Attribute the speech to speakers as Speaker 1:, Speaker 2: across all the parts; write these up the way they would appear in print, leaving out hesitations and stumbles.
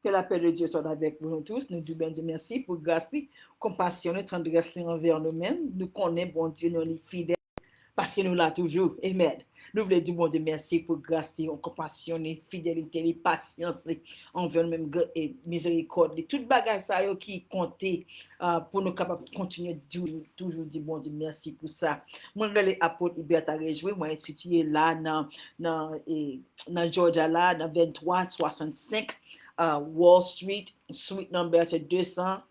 Speaker 1: Que la paix de Dieu soit avec nous tous. Nous disons bien merci pour grâce, compassion et tendresse envers nous-mêmes. Nous connaissons, bon Dieu, nous sommes fidèles parce que nous l'avons toujours. Amen. Nous voulons dire, bon Dieu, merci pour grâce, compassion, fidélité, patience envers nous-mêmes et miséricorde. Toute bagage ça qui comptait pour nous capables de continuer toujours dire, bon Dieu, merci pour ça. Moi, je vais apôtre Liberta réjouir. Moi, étudié là, dans Georgia, là, dans 2365. Wall Street, suite number c'est 200-04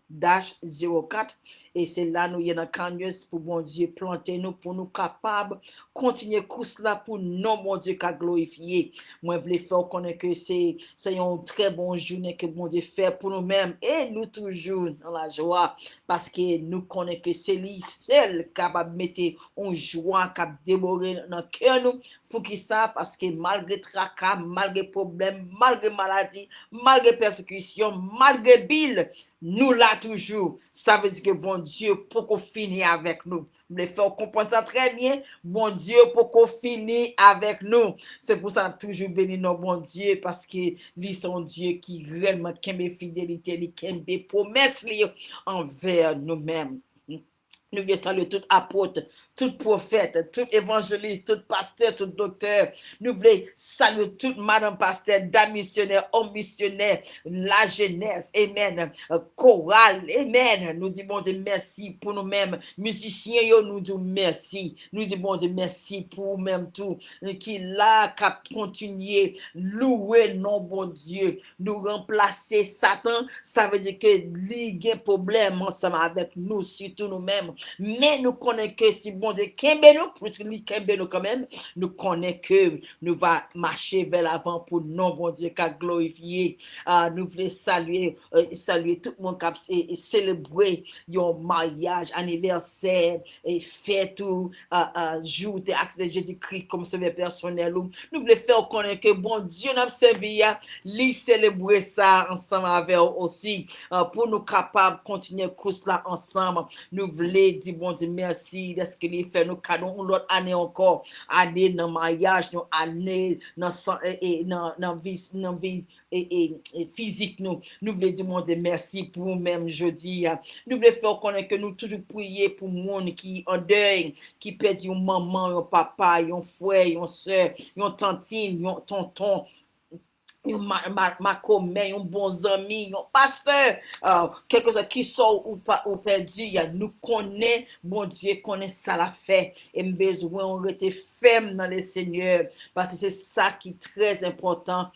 Speaker 1: et c'est là nous y a dans Canyons pour bon Dieu planter nous pour nous capables continuer course là pour non bon Dieu qu'a glorifier. Moi je voulais faire connaître que c'est une très bonne journée que bon Dieu fait pour nous-mêmes et nous toujours dans la joie parce que nous connaissons que c'est lui seul capable de mettre une joie capable de déborder dans le cœur nous pour qui ça parce que malgré tracas, malgré problèmes, malgré maladie, malgré persécution, malgré bile, nous là toujours. Ça veut dire que bon Dieu, pour qu'on finisse avec nous. Les faire comprendre ça très bien. Bon Dieu, pour qu'on finisse avec nous. C'est pour ça que toujours béni nos bon Dieu, parce que lui, c'est un Dieu qui réellement aime fidélité, qui aime promesses envers nous-mêmes. Nous voulons saluer tout apôtre, tout prophète, tout évangéliste, tout pasteur, tout docteur. Nous voulons saluer toute madame pasteur, dame missionnaire, homme missionnaire, la jeunesse, amen, chorale, amen. Nous disons bon Dieu merci pour nous-mêmes. Musiciens, nous disons merci. Nous disons bon Dieu merci pour nous-mêmes tout. Qui là, cap continuer, louer non bon Dieu. Nous remplacer Satan, ça veut dire que il y a un problème ensemble avec nous, surtout nous-mêmes. Mais nous connaissons que si bon Dieu kembe nous, pour lui kembe nous quand même, nous connaissons que nous va marcher vers l'avant pour non bon Dieu qu'à glorifier. Nous voulons saluer tout le monde et célébrer un mariage, anniversaire, et fête ou jour de acte de Jésus-Christ comme sauveur personnel. Nous voulons faire connaître que bon Dieu nous a servi, lui célébrer ça ensemble avec aussi pour nous capables de continuer course là ensemble. Nous voulons dire bon Dieu merci de ce qu'il fait nous cadeau l'autre année encore, année dans mariage, nous année dans vie et physique nous voulons dire mon Dieu merci pour nous-mêmes jeudi. Nous voulons faire connaître que nous toujours prier pour monde qui en deuil, qui perd une maman, un papa, un frère, une soeur, une tantine, un tonton, ma commère, un bon ami, un pasteur, quelque chose qui sort ou perdu, nous connaît, bon Dieu connaît ça la fait, et besoin on rester ferme dans le Seigneur, parce que c'est ça qui est très important.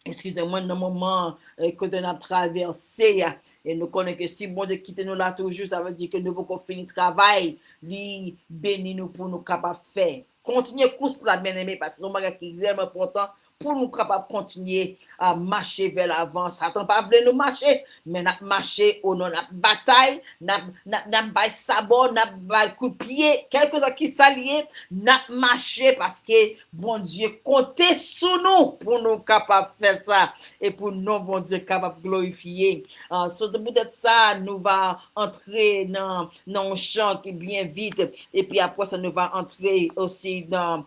Speaker 1: Excusez-moi, dans le moment que nous avons traversé, et nous connaissons que si bon Dieu quitte nous là toujours, ça veut dire que nous avons fini le travail, lui bénit nous pour nous capables de faire. Continuez course là, bien aimé, parce que c'est un bagage qui est vraiment important pour nous capables de continuer à marcher vers l'avant. Satan pas voulu nous marcher, mais nous marcher au nom de la bataille, nous avons sabot, nous avons coup de pied, quelque chose qui s'allie, nous marcher parce que bon Dieu comptez sur nous pour nous capables de faire ça et pour nous, bon Dieu, capables de glorifier. Peut-être ça, nous va entrer dans un champ qui est bien vite et puis après ça, nous va entrer aussi dans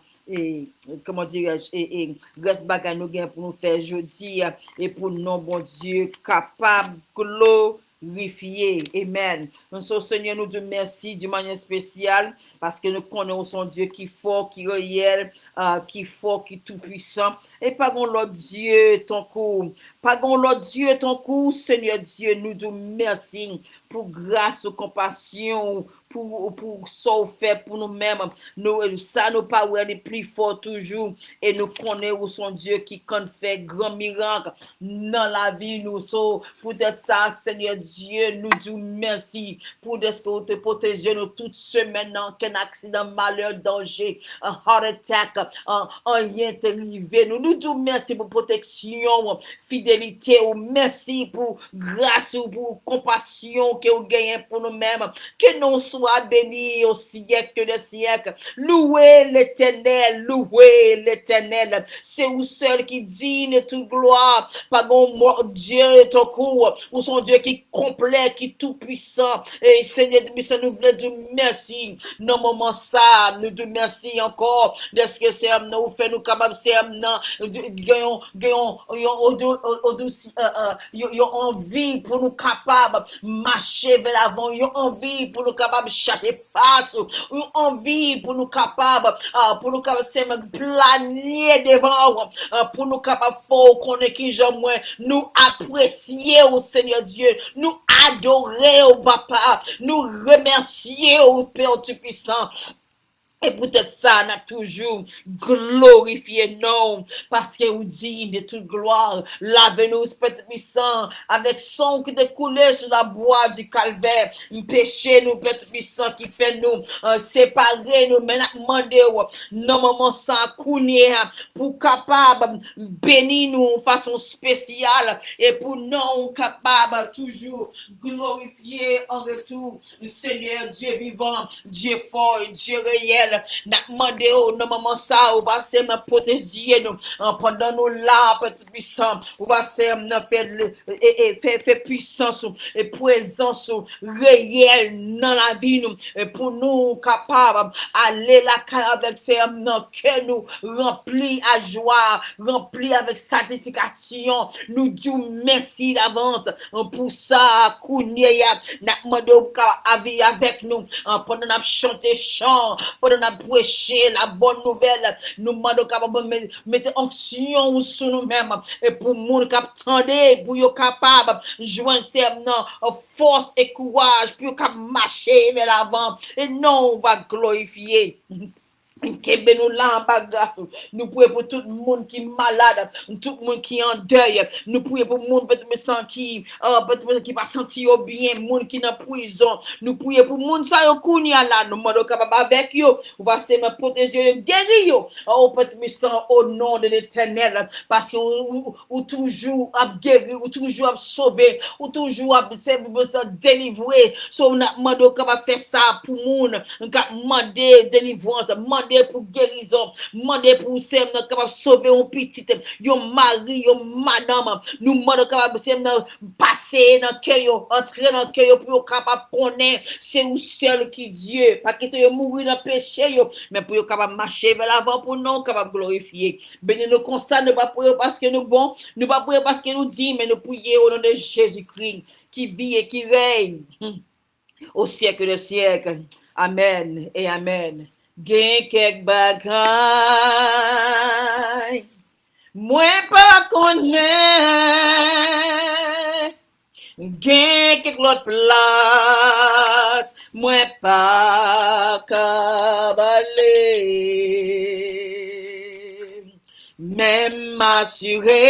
Speaker 1: comment dirais-je, grâce à nous pour nous faire jeudi et pour nous, bon Dieu, capable de glorifier. Amen. Nous sommes Seigneur, nous te merci d'une manière spéciale parce que nous connaissons son Dieu qui est fort, qui est réel, qui est fort, qui est tout puissant. Et pas l'autre Dieu ton coup. Pas l'autre Dieu ton coup, Seigneur Dieu, nous te merci pour grâce ou compassion, pour ça fait pour nous-mêmes. Ça nous pas les plus fort toujours. Et nous connaissons son Dieu qui compte faire grand miracle dans la vie. Nous sommes peut-être ça, Seigneur Dieu, nous disons merci pour ce que vous te protégez nous toute semaine, qu'un accident, malheur, danger, un heart attack, rien t'est arrivé. Nous disons merci pour protection, fidélité, ou merci pour grâce ou pour compassion que vous gagnez pour nous-mêmes. Que nous soit béni au siècle des siècles. Louez l'éternel, louez l'éternel. C'est vous seul qui digne toute gloire. Pas mon Dieu, ton cours, ou son Dieu qui est complet, qui est tout puissant. Et Seigneur, nous voulons dire merci. Non, moment ça, nous disons merci encore de ce que c'est nous fait nous capables, c'est Yon envie pour nous capables marcher vers l'avant, yon envie pour nous capables chercher face, yon envie pour nous capables planer devant, pour nous capables faut qu'on ait qui j'aime nous apprécier au Seigneur Dieu, nous adorer au Papa, nous remercier au Père Tout-Puissant. Et peut-être ça, on a toujours glorifié non, parce que vous dit de toute gloire, lavez-nous, Père puissant, avec son qui découlait sur la bois du calvaire, péché nous, Père puissant, qui fait nous, séparer nous, mais demander, non, maman, ça, pour capable, bénir nous, façon spéciale, et pour nous, capable, toujours glorifier en retour, le Seigneur, Dieu vivant, Dieu fort, Dieu réel. N'a demandé non maman ça ou va se me protéger nous pendant nous là Père puissant ou va se faire puissance et présence réelle dans la vie nous pour nous capables aller là avec ces que nous remplis à joie remplis avec satisfaction nous disons merci d'avance pour ça Kounia n'a demandé avec nous pendant nous chanter chant pendant nous prêcher la bonne nouvelle nous demandons capable mettre onction sur nous-mêmes et pour monde capable pour yo capable joindre ces force et courage pour marcher vers l'avant et non on va glorifier Kebe nous là en bagarre. Nous prions pour tout le monde qui est malade, tout le monde qui est en deuil. Nous prions pour le monde qui pas senti bien, le monde qui est en prison. Nous prions pour le monde qui est là. Nous demandons capable avec eux. On va se protéger, guérir. Au nom de l'Éternel. Parce que ou toujours à guérir, ou toujours à sauver, ou toujours à délivrer. So, nous demandons capable faire ça pour le monde. Nous demander délivrance, pour guérison, demander pour ces capable sauver un petit, un mari, un madame, nous demandons capable passer dans cœur, entrer dans cœur pour capable connaître c'est où seul qui Dieu, pas quitter mourir dans péché mais pour capable marcher vers l'avant pour nous capable glorifier. Béni nous comme ça, ne pas prier parce que nous bon, ne pas prier parce que nous dit mais nous prier au nom de Jésus-Christ qui vit et qui règne au siècle des siècles. Amen et amen. Gen kek bagay Mwen pa konen Gen kek lot plas Mwen pa kabale Men m'assure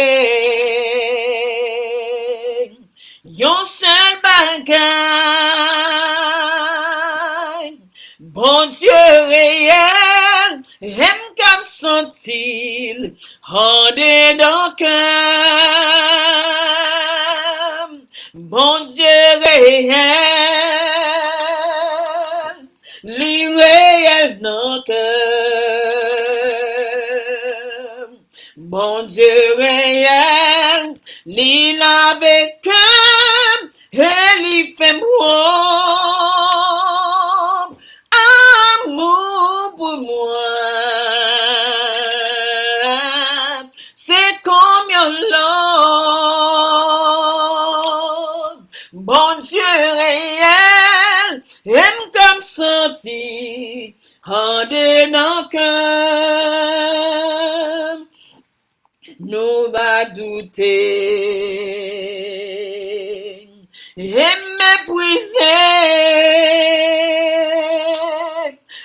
Speaker 1: Yon seul bagay Bon Dieu réel, aime comme sentil, rendez dans cœur. Bon Dieu réel, l'irréel dans cœur. Bon Dieu réel, l'il avec cœur, et l'il fait moi. Amour pour moi, c'est combien l'autre. Bon Dieu réel, aime comme senti, en dedans cœur, nous va douter, et mépriser.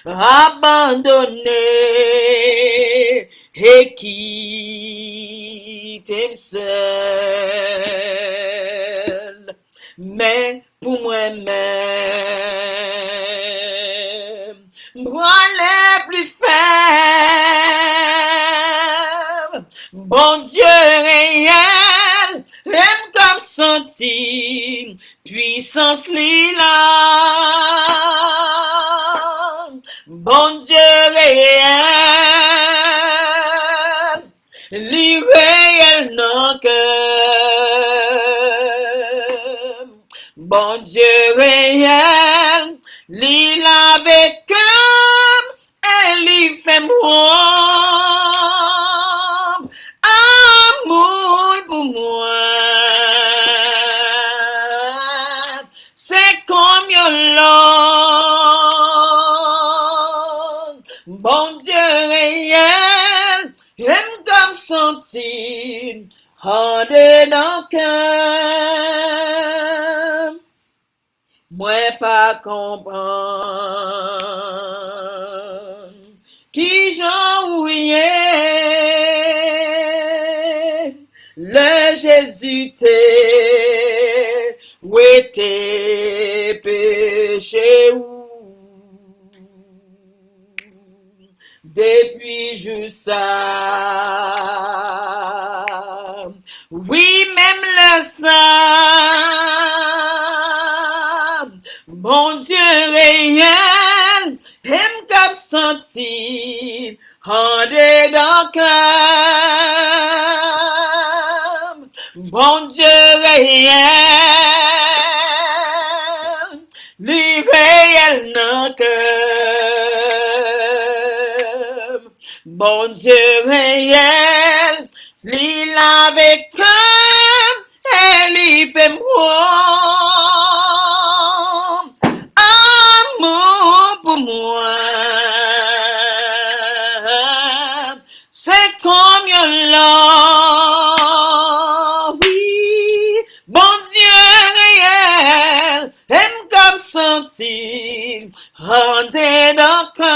Speaker 1: Abandonné et qui t'aime seul, mais pour moi-même, moi les plus faibles, bon Dieu réel, aime comme senti, puissance lila. Bon Dieu réel, l'irréel non cœur. Bon Dieu réel, l'il avec cœur, et l'il fait moi. en dedans cœur, moi pas comprendre qui j'en oublié le Jésus t'est où était péché ou depuis juste ça. Oui, même le sang, mon Dieu réel, aime comme sentir en dedans cœur. Mon Dieu réel, lui réel non cœur. Bon Dieu réel, lui avec cœur, et lui fait moi. Amour pour moi, c'est comme là, oui, bon Dieu réel, aime comme sentir, rentrer dans le cœur,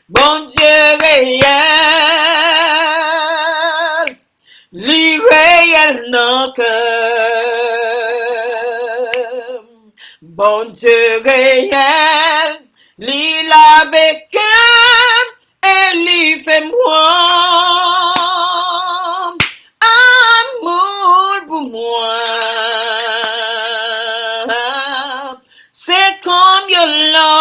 Speaker 1: bon Dieu réel, lui réel dans le cœur, bon Dieu réel, lui avec cœur, et lui fait moi, amour pour moi, c'est comme là,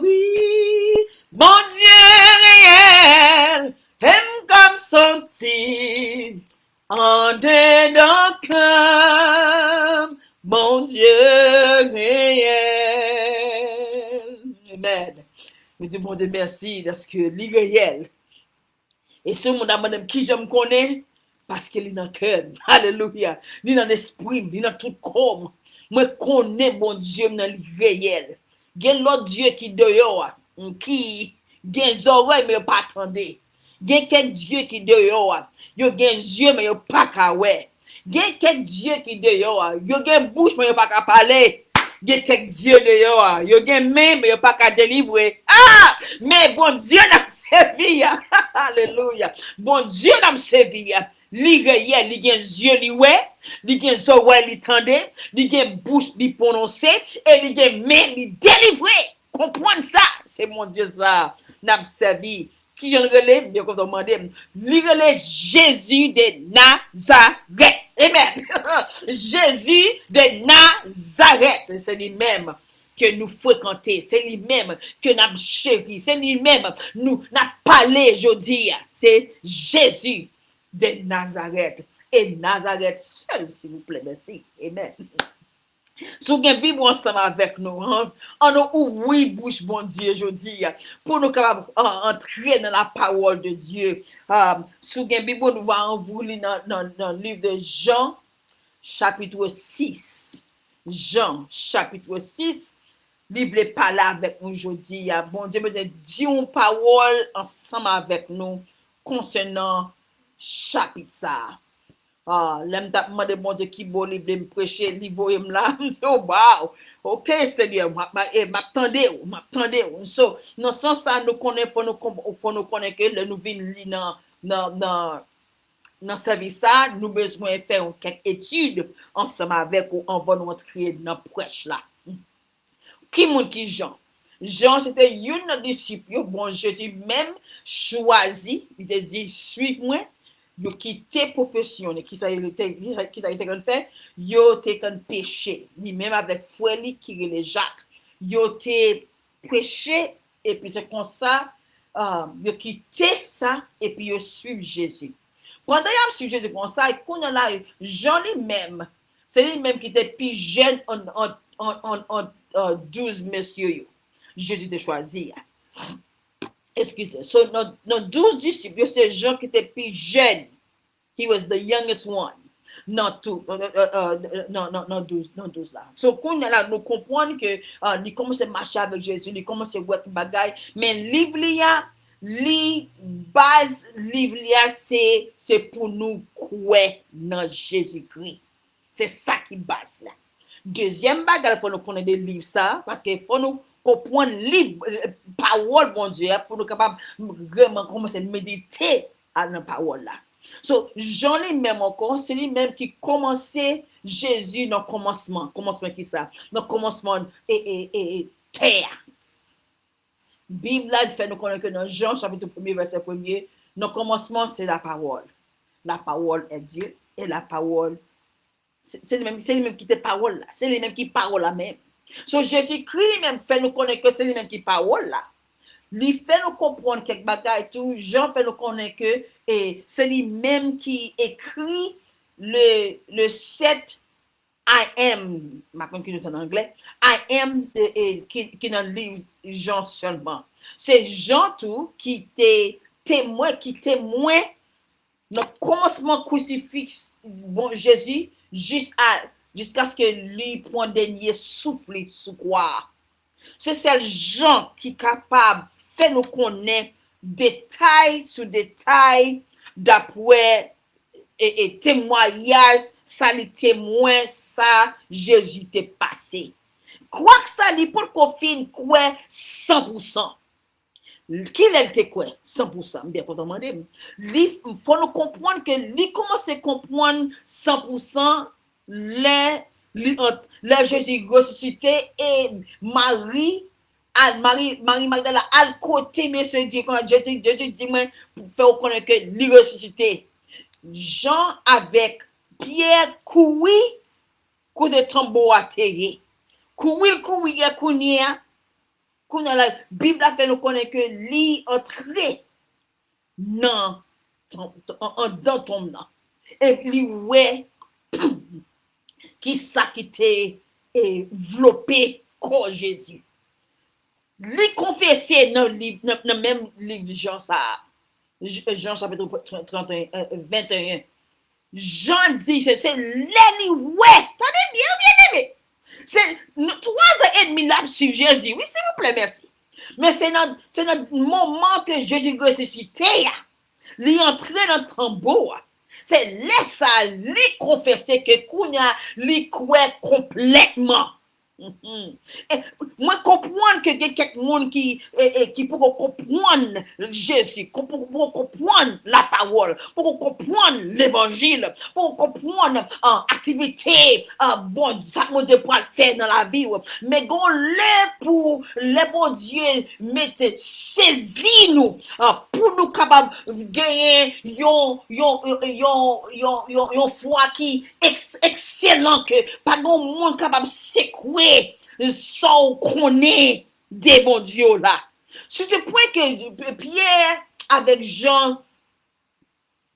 Speaker 1: oui, bon Dieu réel, aime comme sentir, en dedans cœur, mon Dieu réel. Amen. Je dis, mon Dieu, merci parce que l'irréel. Et ce mon madame qui je me connais, parce qu'il est dans le cœur. Alléluia. Ni dans l'esprit, ni dans tout corps. Moi, connais mon Dieu dans l'irréel. Il y a l'autre Dieu qui dehors, qui a des oreilles, mais pas attendez. Il y a quelques Dieu qui dehors. Il y a des yeux, mais pas qu'à ouais. Il y a quelques Dieu qui dehors. Il y a des bouche, mais pas qu'à parler. Il y a quelques dieux dehors. Il y a des mains, mais pas qu'à délivrer. Ah! Mais bon Dieu n'a servi. Alléluia. Bon Dieu n'a servi. Li réel, li gen yeux li ouais, li gen oreilles li tende, li gen bouche li prononcer et li gen main li délivrer. Comprendre ça, c'est mon Dieu ça. N'a servi. Qui j'en relève, bien qu'on demande, li relève Jésus de Nazareth. Amen. Jésus de Nazareth, c'est lui-même que nous fréquentons, c'est lui-même que nous chéri, c'est lui-même nous n'a parlé aujourd'hui. C'est Jésus de Nazareth. Et Nazareth seul, s'il vous plaît, merci. Amen. Si vous avez Bible ensemble avec nous, on nous ouvre bouche, bon Dieu, aujourd'hui, pour nous capables entrer dans la parole de Dieu. Si vous avez Bible, nous allons ouvrir dans le livre de Jean, chapitre 6. Jean, chapitre 6. Livre parler avec nous aujourd'hui. Bon Dieu, dit une parole ensemble avec nous concernant chapitre ça. L'aime t'a demandé bon Dieu qui bon livre me prêcher, livre là, oh wow. OK Seigneur, m'attendez. So, dans ce sens ça nous connaît faut nous connaître que nous venons dans service ça, nous besoin faire quelques études ensemble avec ou on va nous entrer dans prêche là. Qui moun qui Jean? Jean c'était une disciple, bon Jésus même choisi, il a dit suive-moi. Yo quitté profession qui ça a été qu'on fait yo té qu'on péché ni même avec frère li qui relè Jacques yo té péché et puis c'est comme ça yo quitté ça et puis yo suivre Jésus pendant y a suivre Jésus comme ça et qu'on là Jean lui-même c'est lui-même qui était plus jeune en 12 messieurs yo. Jésus était choisi. Excusez. So, nos 12 disciples, c'est Jean qui était plus jeune. He was the youngest one. Not 12 là. So, quand là, nous comprenons que il commence à marcher avec Jésus, il commence à voir des bagailles, mais livre là, li base livre c'est pour nous croire dans Jésus-Christ. C'est ça qui base là. Deuxième bagage, il faut nous connaître des livres ça parce qu'il faut nous comprendre livre parole bon Dieu pour nous capable vraiment commencer à méditer à la parole là. So, Jean lui-même encore, c'est lui-même qui commençait Jésus dans le commencement. Commencement qui ça? Dans le commencement et terre. Bible là fait nous connaître que dans Jean chapitre 1er verset 1er, dans le commencement c'est la parole. La parole est Dieu et la parole c'est lui-même qui était parole là, c'est lui-même qui parole là même. So Jésus-Christ même fait nous connaître que c'est lui-même qui parole là. Lui fait nous comprendre quelques bagages tout, Jean fait nous connaître que c'est lui-même qui écrit le 7 I am, maintenant qui est en anglais, I am qui dans le livre Jean seulement. C'est Jean tout qui était témoin dans le commencement crucifix bon Jésus jusqu'à ce que lui prenne dernier souffle sous croix. C'est celle Jean qui est capable de faire nous connaître détail sur détail d'après et témoignage ça les témoins ça Jésus t'est passé. Quoi que ça lui pour qu'on finisse quoi 100%. Qui l'était quoi 100%, bien qu'on demande. Il faut nous comprendre que lui commence à comprendre 100% les Jésus ressuscité et Marie Magdala à côté monsieur dit quand Jésus dit moi pour faire connaître que lui ressuscité. Jean avec Pierre couru de tambour à terre. Courir la Bible a fait nous connaître que lui entré dans ton nom. Et puis ouais qui ça qui était enveloppé comme Jésus. Lui confessé dans le même livre Jean ça. Jean chapitre 31 21. Jean dit c'est l'ennemi ouais. Attendez bien aimé. C'est 3 ans et demi là sur Jésus. Oui, s'il vous plaît, merci. Mais c'est notre moment que Jésus ressuscité. Il est entré dans le tambour. C'est laisse ça lui confesser que Kounia lui croit complètement. Moi comprendre que il y a quelqu'un qui peut comprendre Jésus, pour comprendre la parole, pour comprendre l'évangile, pour comprendre activité bon ça mon Dieu pour le faire dans la vie, mais gon pour le bon Dieu mettre saisi nous pour nous capable gagner yon foi qui excellent que pas gon monde capable secouer sans connaître des bons dieux là. Sur ce point que Pierre avec Jean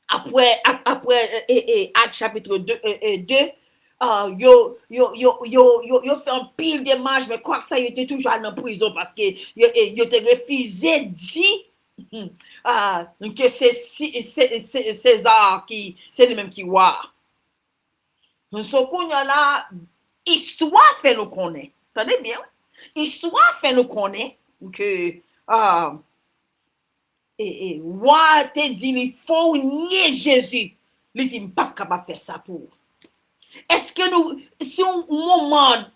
Speaker 1: après Actes chapitre 2 yo fait un pile de marche mais quoi que ça il était toujours en prison parce que il était refusé dit que c'est César qui c'est lui-même qui voit. So qu'on y a là histoire fait nous connaître. Attendez bien. Histoire fait nous connaître que roi te dit il faut nier Jésus. Il dit pas capable faire ça pour. Est-ce que nous si un moment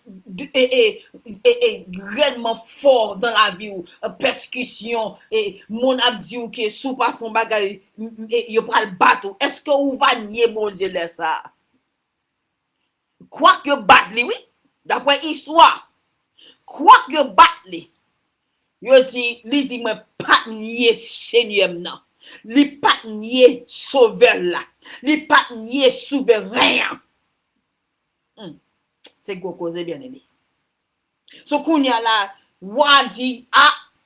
Speaker 1: réellement fort dans la vie ou persécution et mon a dit que sous pas fond bagage il va le battre. Est-ce que vous va nier bon Dieu là ça? Quoi que battre oui d'après histoire quoi que battre yo dit li dit moi pas nier Seigneur non li pas nier sauveur là li pas nier souverain c'est quoi cause bien aimé so kounya là wa dit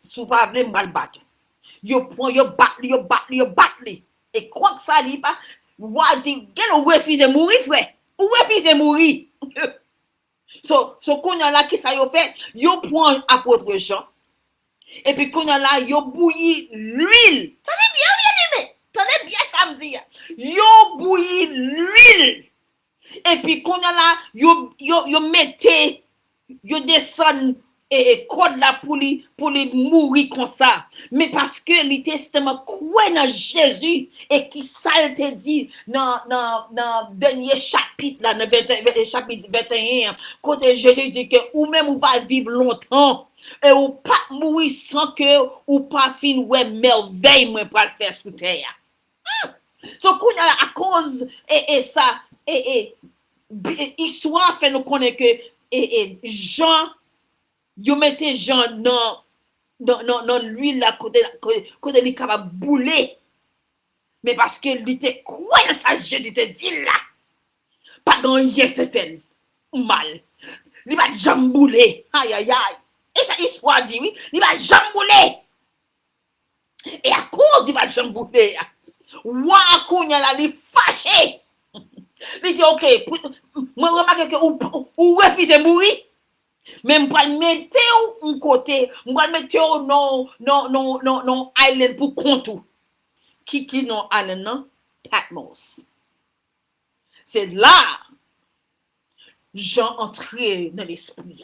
Speaker 1: sou pas vle mal battre yo prend yo battre et quoi que ça li pas wa dit quel refuse mourir frère ou refuse mourir. So kounya là qui ça yo fait yo prend apôtre Jean et puis kounya là yo bouilli l'huile tenez bien samedi yo bouilli l'huile et puis kounya là yo mettez yo descend et code là pour lui mourir comme ça, mais parce que le testament croit dans Jésus et qui ça te dit dans dernier chapitre là, dans chapitre 21, côté Jésus dit que ou même ou va vivre longtemps et ou pas mourir sans que ou pas fin ouais merveille moi pour le faire sous terre. So qu'on a à cause et ça et histoire fait nous connaître que Jean yo mettez Jean dans l'huile là côté il capable bouler, mais parce que il était quoi ça Jésus te dit là pas dans rien te fait mal, il va jamais bouler, aïe aïe aïe, et ça histoire dit oui il va jamais bouler, et à cause il va jamais bouler wa kounya là il fâché, il dit ok moi remarque que ou refuse mourir. Même pour le mettre un côté, on va le mettre non island pour compte. Qui non island non? Patmos. C'est là Jean entré dans l'esprit.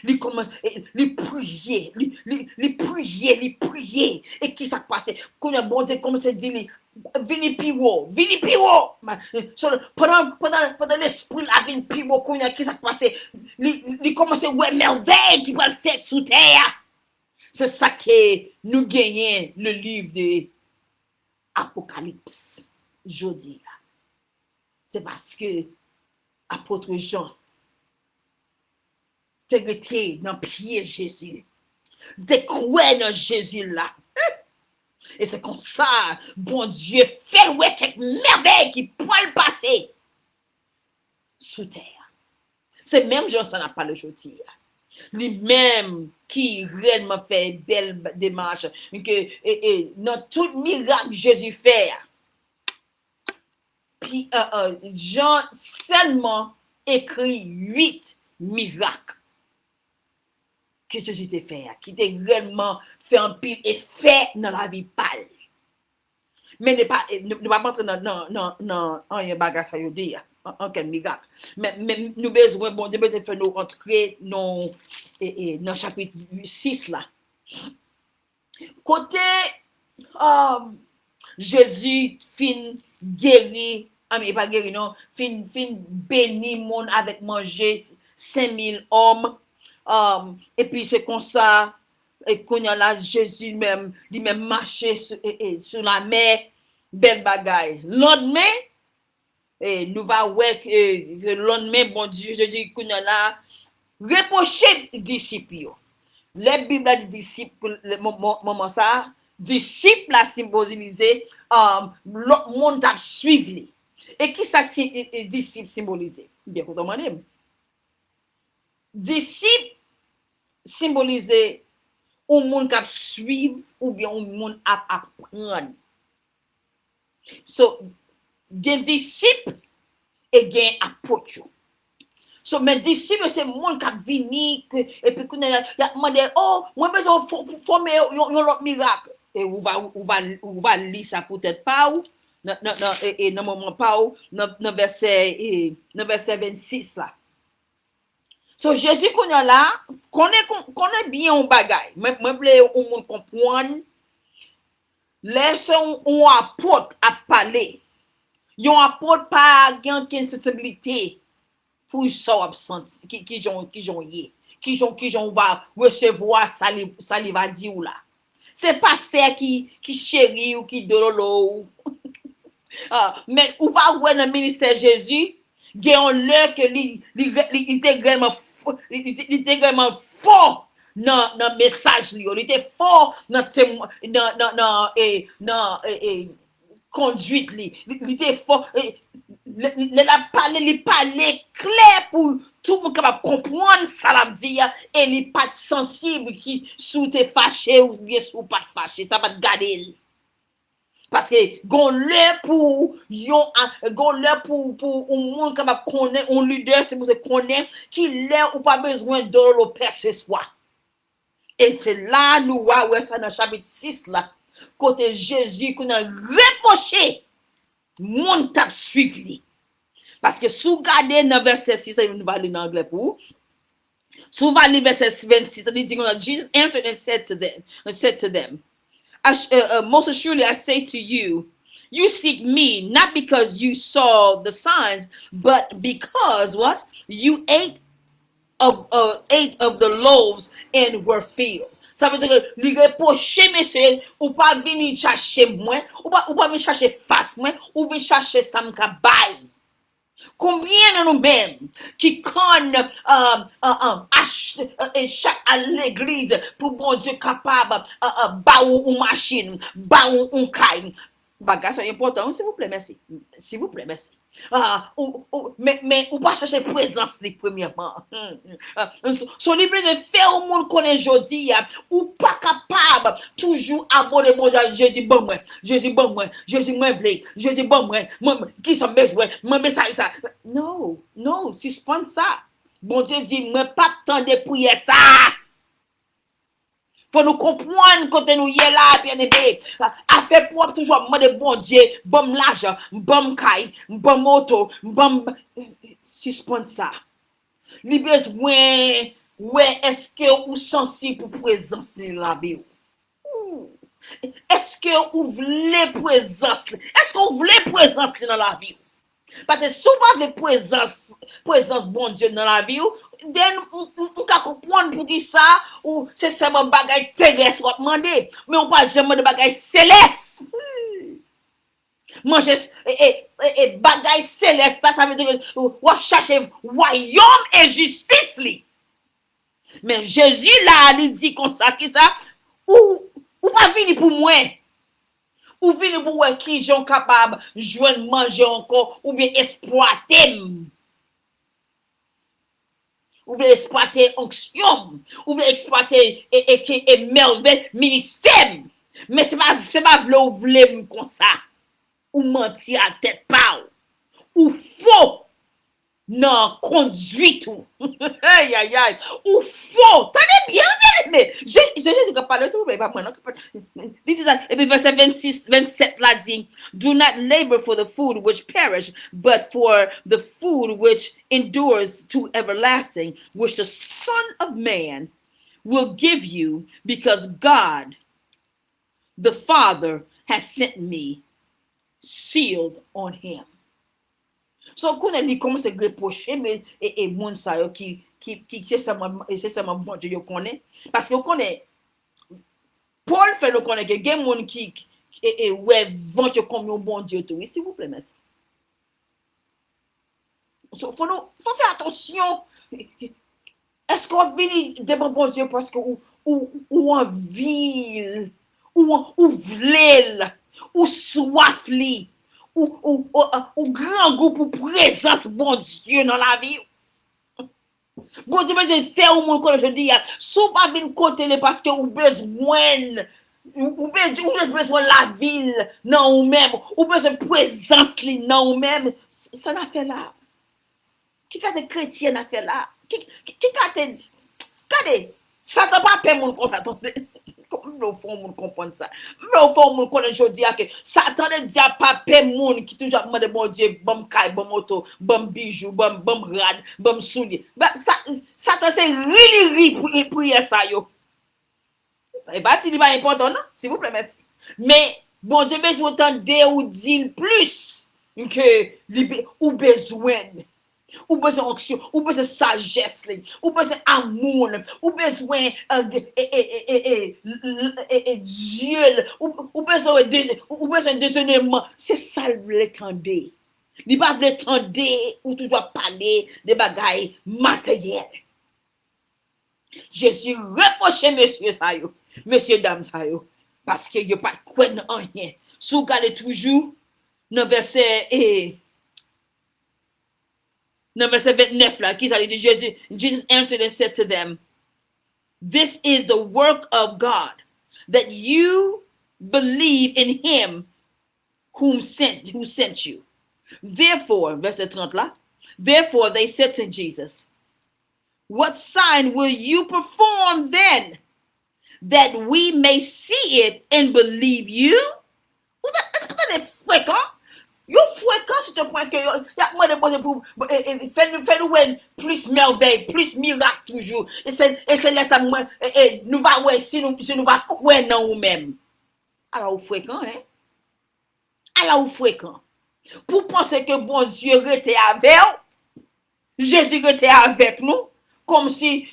Speaker 1: Il commence, il prier, il prier. Et qui ça passe? Quand le bon Dieu commence à dire, vini piwo. Pendant l'esprit là, vini piwo, qui ça passe? Il commence à ouais merveille qui va le faire sous terre. C'est ça que nous gagnons le livre de Apocalypse. Je dis là. C'est parce que apôtre Jean te retiens dans pied Jésus, te crois dans Jésus là. Et c'est comme ça, bon Dieu, fait ouais quelques merveilles qui pourraient le passer sous terre. C'est même Jean ça n'a pas le aujourd'hui. Lui-même qui réellement fait belle démarche, que dans tout miracle Jésus fait. Puis Jean seulement écrit 8 miracles que Jésus t'a fait, qui t'a réellement fait un pile effet dans la vie pâle. Mais ne pas entrer dans un bagage ça veut dire, en quel miracle. Mais nous besoin bon Dieu besoin faire nous entrer dans chapitre 6 là. Côté Jésus fin guéri, pas guéri non, fin béni monde avec manger 5000 hommes. Et puis c'est comme ça, et qu'on y a là, Jésus même, lui-même marché sur la mer, belle bagaille. Lendemain, nous va voir que le lendemain, bon Dieu, Jésus, qu'on y a là, reprocher les disciples. Les Bibles des disciples, le moment ça, disciples a symbolisé, l'autre monde a suivi. Et qui ça, disciples symbolisé? Bien, vous demandez. Disciples symboliser un monde qui suivre ou bien un monde à apprendre. So, gen disciples et gen apôtres. So, mes disciples, c'est monde qui vini et puis qu'on a demandé, oh, moi besoin former un autre miracle. Et on va lire ça peut-être pas ou dans moment pas ou dans verset 26 là. So Jésus qu'on a là, connaît bien un bagay. Moi voulais on monde comprendre. Laisse un apôtre à parler. Yon apôtre pas gain sensibilité pour ça absent qui va recevoir ça li va dire là. C'est pas ça qui chéri ou qui dololo. Mais on va voir dans le ministère Jésus, gagne l'heure que il était vraiment fort dans message il était fort dans conduite il était fort il parlait clair pour tout le monde capable comprendre ça la dire et il pas sensible qui sous te fâché ou bien sous pas fâché ça va te garder. Parce que gon l'heure pour un monde capable connaître un leader c'est pour se connaître qui l'est ou pas besoin de le percer soi. Et c'est là nous voyons ça dans chapitre 6 là côté Jésus qu'on a reproché monde t'a suivi. Parce que sous garder dans verset 6 ça nous va lire en anglais pour Souvent, verset 26, il dit, Jesus answered and said to them, most assuredly I say to you, you seek me not because you saw the signs, but because what? You ate of the loaves and were filled. Ça veut dire que li reproche monsieur ou pas venir chercher moi, ou pas venir chercher face moi, ou venir chercher ça me bail. Combien de nous-mêmes qui connaissent à l'église pour bon Dieu capable ba ou machine, ba ou caille. Bagage c'est important, s'il vous plaît, merci. S'il vous plaît, merci. Mais ou pas chercher présence les premièrement. Son livre de faire au monde qu'on est aujourd'hui, ou pas capable toujours aborder bon Jésus bon moi, Jésus bon moi, Jésus moi blé, Jésus bon moi, qui sont besoin, moi ça. Non, suspend ça. Bon Dieu dit moi pas tant de prier ça. Faut nous comprendre quand nous y est là, bien aimé. A fait pour toujours demander bon Dieu, bon l'argent, bon caille, bon moto, bon suspend ça. Li besoin, ouais, est-ce que vous sensible pour présence de la vie? Est-ce que vous voulez présence? Est-ce que vous voulez présence dans la vie? Parce que souvent les présence bon Dieu dans la vie, on peut comprendre pour qui ça, ou c'est seulement bagay terrestre à demander, mais on pas jamais de bagay céleste. Manger et bagay céleste, ça veut dire que on cherche royaume et justice. Mais Jésus là, il dit comme ça, qui ça, ou pas venir pour moi. Ou venir pour voir qui sont capables de joindre manger encore ou bien exploiter. Ou bien exploiter onction. Ou bien exploiter et merveille ministère. Mais c'est pas vous voulez comme ça. Ou mentir à tête pas. Ou faux. Non, conduit tout. Aïe, aïe, aïe. Ou faux. Tenez bien, mais Jésus qui parle, s'il vous plaît, pas moi. Et puis verset 26, 27 là dit, do not labor for the food which perish, but for the food which endures to everlasting, which the Son of Man will give you, because God, the Father, has sent me, sealed on him. So, qu'on a dit comment c'est reproché, mais et moun sa yo qui c'est seulement bon Dieu yo connaît. Parce que on connaît, Paul fait le connaît que gen moun qui ouais vent comme un bon Dieu tout. S'il vous plaît, merci. So, faut faire attention. Est-ce qu'on vient devant bon Dieu parce que ou en ville, ou vlel, ou soif li, ou grand goût pour présence bon Dieu dans la vie. Bon Dieu, mais faire au monde comme je dis, sous pas venir côté parce que ou besoin de la ville non ou même, ou besoin de présence li non ou même, ça n'a fait là. Qui a des chrétiens n'a fait là? Qui a des regardez, ça ne pas faire mon comme ça. Comme au fond, on comprend ça. Mais au fond, on connaît aujourd'hui que Satan ne dit pas peur monde qui toujours demande bon Dieu, bon caille, bon moto, bon bijou, bon rad, bon soulier. Satan c'est really prier ça yo. Et bah tu dis pas important non, s'il vous plaît merci. Mais bon Dieu besoin d'entendre ou dire plus que ou besoin. Ou besoin d'onction, ou besoin de sagesse, ou besoin d'amour, ou besoin Dieu, ou besoin de discernement. C'est ça l'attendre. Il pas l'attendre ou toujours parler de bagailles matérielles. Jésus reproche monsieur ça yo, monsieur dame ça yo, parce que y a pas de quoi en rien. Si vous regardez toujours dans verset dans verset 29 là, qui ça dit Jesus answered and said to them, this is the work of God, that you believe in him who sent you. Therefore, verset 30 là, therefore they said to Jesus, what sign will you perform then, that we may see it and believe you? Vous êtes fréquent? Vous fréquent, s'il ce point que, y a moins de bon Dieu pour, fais-nous plus merveille, plus miracle toujours. Et c'est là ça, nous va, ouais, si nous va croire dans nous-mêmes. Alors, vous fréquent, hein? Alors, vous fréquent. Pour penser que bon Dieu était avec vous, Jésus était avec nous, comme si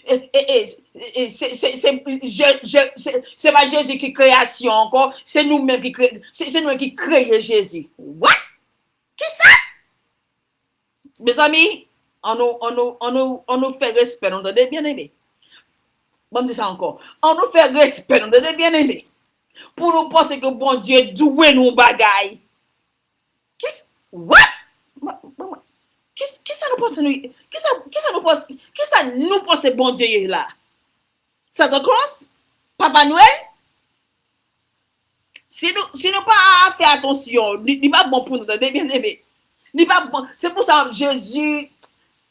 Speaker 1: c'est pas Jésus qui création encore, c'est nous-mêmes qui créons Jésus. What? Qui ça? Mes amis, on nous fait respect, on entendez bien aimé. Bon, dis ça encore. On nous fait respect, on entendez bien aimé. Pour nous penser que bon Dieu doué nous bagaille. What? Qui ça nous pense nous? Qui ça nous pense bon Dieu là? Santa Claus? Papa Noël? Si nous pas faire attention, n'est pas bon pour nous, bien aimé. N'est pas bon. C'est pour ça que Jésus,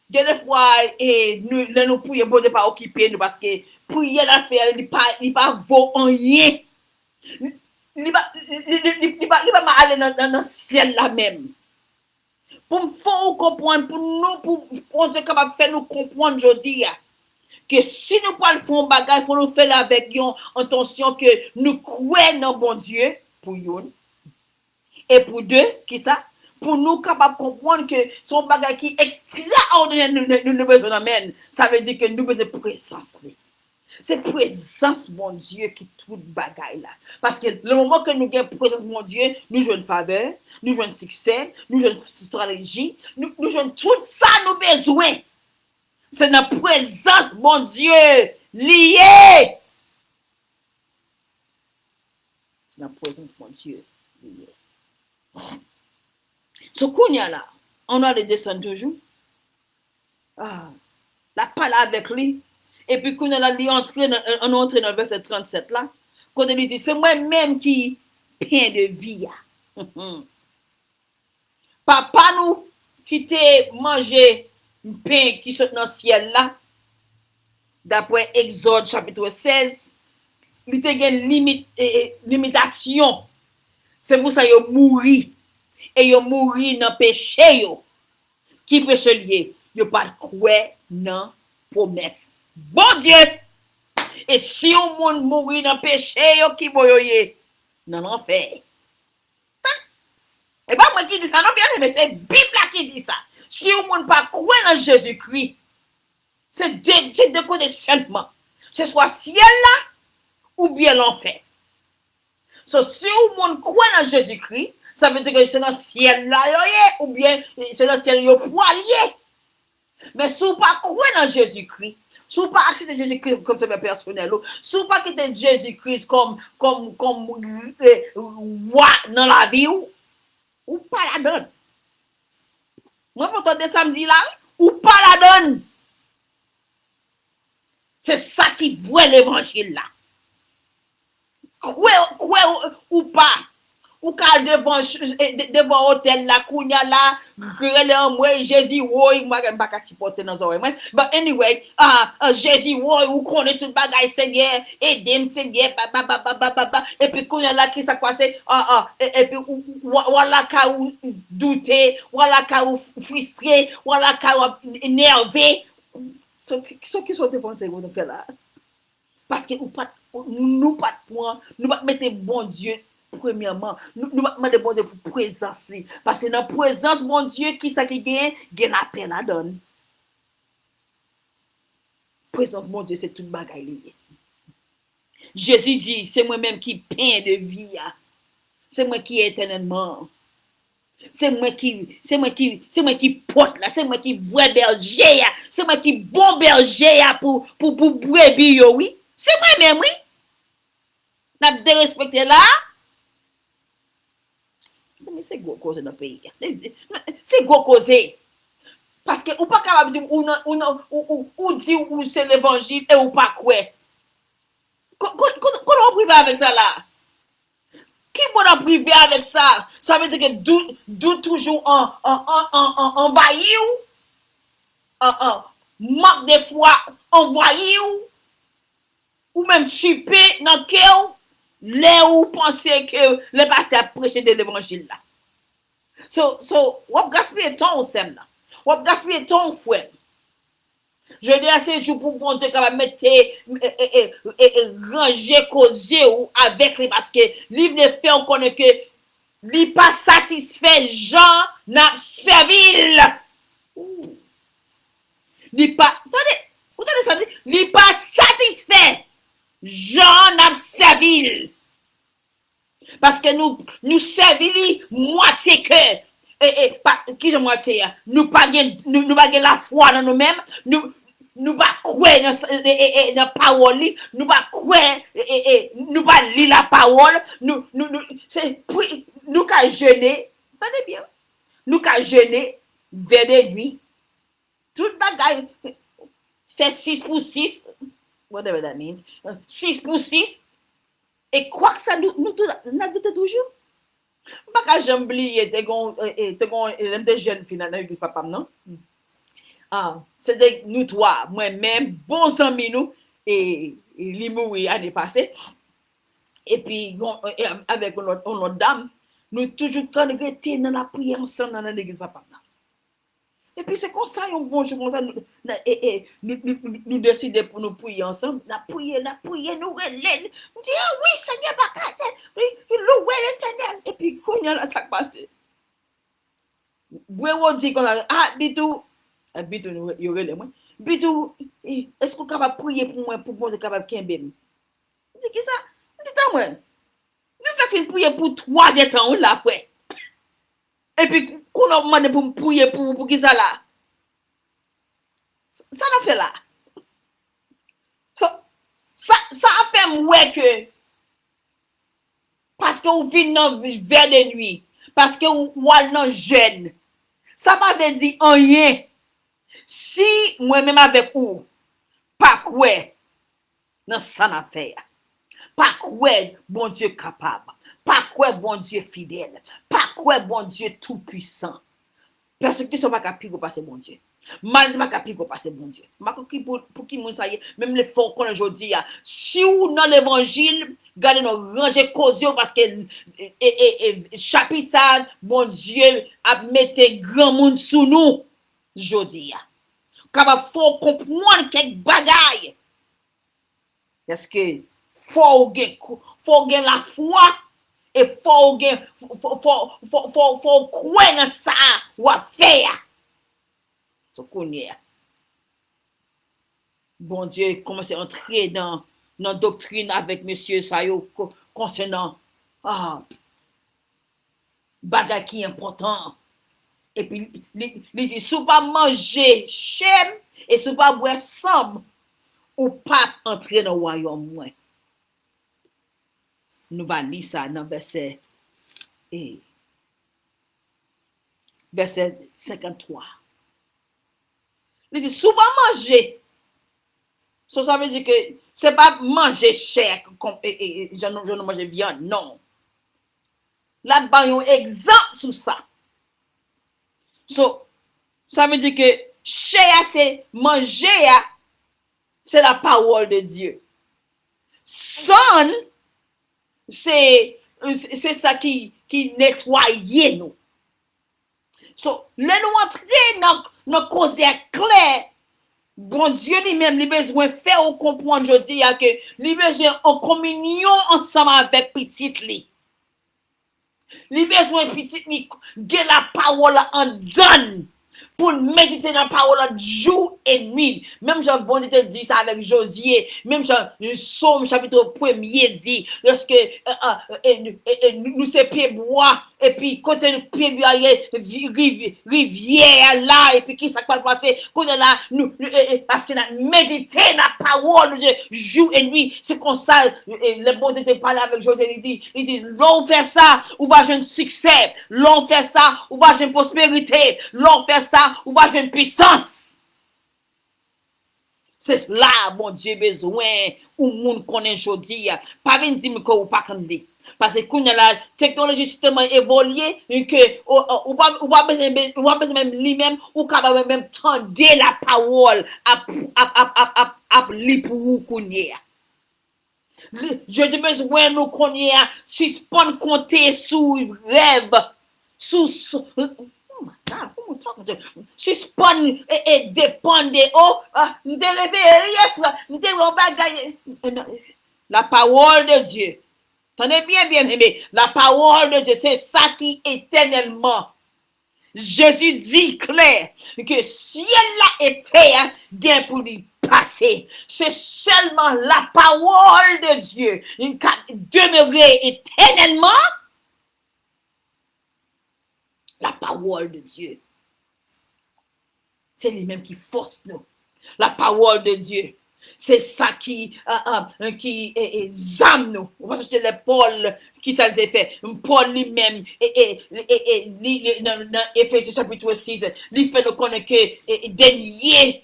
Speaker 1: des fois, nous prions, bon Dieu pas occuper nous parce que prier la faire, il pas vaut rien. Il pas aller dans le ciel là même. Pour nous faire comprendre, pour Dieu capable faire nous comprendre aujourd'hui que si nous parlons de un bagage, il faut nous faire avec une intention que nous croyons dans bon Dieu pour une et pour deux, qui ça? Pour nous capables de comprendre que son bagage qui est extraordinaire nous besoin d'amène. Ça veut dire que nous besoin de présence. C'est présence, mon Dieu, qui tout bagaille là. Parce que le moment que nous avons présence, mon Dieu, nous jouons une faveur, nous jouons un succès, nous jouons une stratégie, nous jouons tout ça, nous besoin. C'est notre présence, mon Dieu, liée. C'est notre présence, mon Dieu, liée. Ce qu'on y a là, on a les descendre toujours. La parole avec lui. Et puis, quand on a entré dans le verset 37 là, quand on dit, c'est moi-même qui pain de vie. Papa nous qui t'a mangé un pain qui saute dans le ciel là, d'après Exode chapitre 16, il y a une limitation. C'est pour ça qu'il a mouru. Et il a mouru dans le péché. Qui péché lié? Il n'a pas croire dans promesse. Bon Dieu! Et si on monde mourir dans le péché, qui boyoye? Dans l'enfer. Et pas moi qui dis ça, non bien, mais c'est la Bible qui dit ça. Si on monde pas croire dans Jésus-Christ, c'est deux côtés seulement. Ce soit ciel là, ou bien l'enfer. So, si on monde croit dans Jésus-Christ, ça veut dire que c'est dans le ciel là, ou bien c'est dans le ciel yo poilier. Mais si on pas croire dans Jésus-Christ, si on pas accepter Jésus-Christ comme c'est personnel, si on pas quitter Jésus-Christ comme roi dans la vie, ou pas la donne. Moi, vous entendez samedi là, ou pas la donne. C'est ça qui voit l'évangile là. Quoi ou pas. Ou ka devant hôtel la kounya la grele en moi Jésus woy moi j'aime pas supporter dans oreilles moi but anyway Jésus woy ou connaît tout bagay Seigneur aidez-moi Seigneur et puis kounya la qui ça passé et puis voilà ka ou douter voilà ka ou frustré voilà ka ou énervé ce qui sont dépensés vous faire là parce que nous pas mettre bon Dieu. Premièrement, nous demandons bon Dieu pour présence. Parce que dans la présence, mon Dieu, qui ça qui gagne la paix la donne. Présence, mon Dieu, c'est toute bagaille. Jésus dit, c'est moi-même qui pain de vie. C'est moi qui est éternellement. C'est moi qui porte là. C'est moi qui vrai berger. C'est moi qui bon berger pour brebis, oui. C'est moi-même, oui. N'a de respecter là. Mais c'est gros cause dans le pays. C'est gros cause. Parce que ou pas capable de dire ou dit ou c'est l'évangile et ou pas quoi. Qu'on on privé avec ça là. Qui peut privé avec ça? Ça veut dire que d'où toujours envahi manque des fois envahi ou même chipé dans cœur. Là où pensez que le passé a prêché de l'évangile là. So, wap gaspiller ton sem là. Wap gaspiller ton fouet. Je dis à ces jours pour bon Dieu capable mettre ranger causer ou avec lui parce que livre de fait on connaît que li pas satisfait Jean n'a servi. Li pas attendez ça dit li pas satisfait Jean n'a servi. Parce que nous servons moitié cœur. Qui je moitié? Nous pas la foi dans nous-mêmes. Nous pas croire dans la parole. Nous pas croire. Nous pas lire la parole. Nous qu'à jeûner. Attendez bien. Nous qu'à jeûner vers des nuits. Tout bagaille fait 6 pour 6. Whatever that means. 6 pour 6. Et quoi que ça nous douté toujours. Pas qu'à j'aime oublier, t'es des jeunes filles dans l'église papa, non? Ah, c'est des nous trois, moi-même, bons amis nous, et ils mourent l'année passée. Et puis, avec une autre dame, nous toujours congrégués dans la prière ensemble dans l'église papa. Et puis c'est comme ça, un bon jour, comme ça, nous décidons pour nous prier ensemble. Nous prions, nous relèvons. Nous disons, ah oui, Seigneur, il loue l'éternel. Et puis, quand il y a ça qui passe, on dit qu'on a, ah, Bitou, il y aurait les moins. Bitou, est-ce qu'on est capable de prier pour moi, pour moi, capable de kembe? Je dis, qui ça? Je dis, moi, nous faisons prier pour 3 ans, là, après. Et puis, qu'on a demandé pour me prier pour qui ça là? Ça n'a fait là. Ça a fait moi que, parce que vous venez dans vers de nuit, parce que vous allez dans jeune, ça va te dire rien. Si moi-même avec vous, pas quoi, dans ça n'a fait. Pas quoi, bon Dieu capable. Pas quoi, bon Dieu fidèle. Pas quoi, bon Dieu tout puissant. Persécution pas capable de passer, bon Dieu. Maladie pas capable de passer, bon Dieu. Pour qui moun ça y est, même les forts qu'on aujourd'hui, si ou dans l'évangile, gardez nos ranger cause parce que chapitre ça, bon Dieu a mis grand monde sous nous aujourd'hui. Capable faut comprendre quelques bagailles. Parce que faut gagner la foi et faut croire dans ça ou à faire. So connaît. Bon Dieu commence à entrer dans doctrine avec monsieur Sayo concernant bagay qui important. Et puis les dit sous pas manger chème et sous pas boire sang ou pas entrer dans le royaume moins. Nous allons lire ça dans verset 53. Il dit, souvent manger. Ça veut dire que ce n'est pas manger chair, je ne mange viande, non. Là-bas, il y a un exemple sur ça. Ça veut dire que chair, c'est manger, c'est la parole de Dieu. Son, c'est ça qui nettoie nous. Nous entrons dans cause claire. Bon Dieu lui-même, il a besoin de faire comprendre aujourd'hui que il a besoin en communion ensemble avec petit lui. Il a besoin de petit lui de la parole en donne. Pour méditer dans la parole jour et nuit. Même Jean bon Dieu dit ça avec Josué. Même Jean Somme chapitre 1er dit lorsque nous c'est pieds bois et puis côté le pied bois rivière là et puis qui ça va passer côté là nous parce que nous méditer la parole de jour et nuit. C'est comme ça le bon Dieu parle avec Josué il dit l'on fait ça ou va jeune succès, l'on fait ça ou va jeune prospérité, l'on fait ça ou va jouer une puissance. C'est là, bon Dieu, besoin, ou moun connaît aujourd'hui. Pas venir dire que ou pas connaît. Parce que la technologie tellement évolué que ou pas besoin même lui-même ou capable même tendre la parole à li pour vous connaît. Je dis besoin nous connaît suspendre compter sous rêve. Oh my God, who am I talking to? Suspend et dépendre. Oh, nous te réveillons, nous te bagaille. La parole de Dieu. Tenez bien, bien aimé. La parole de Dieu, c'est ça qui éternellement. Jésus dit clair que ciel là et terre bien pour lui passer. C'est seulement la parole de Dieu qui demeurer éternellement. La parole de Dieu. C'est lui-même qui force nous. La parole de Dieu. C'est ça qui zame nous. Parce que c'est Paul qui ça le fait. Paul lui-même, dans Éphésiens chapitre 6, il fait nous connaître que dernier